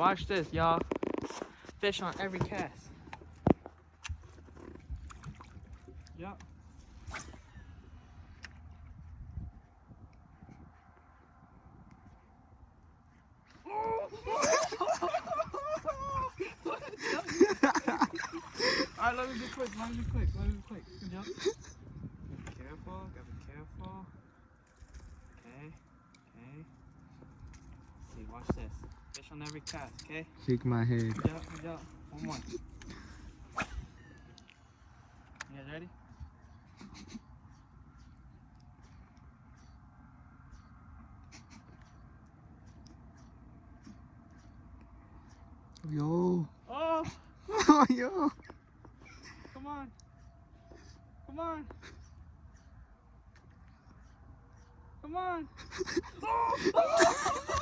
watch this, y'all. Fish on every cast. Yep. Alright, let me be quick. Good job. Be careful, gotta be careful. Okay. See, watch this. Fish on every cast, okay? Shake my head. Good job. One more. You guys ready? Yo. Oh! Oh, yo. Come on. Come on. Come on. Oh!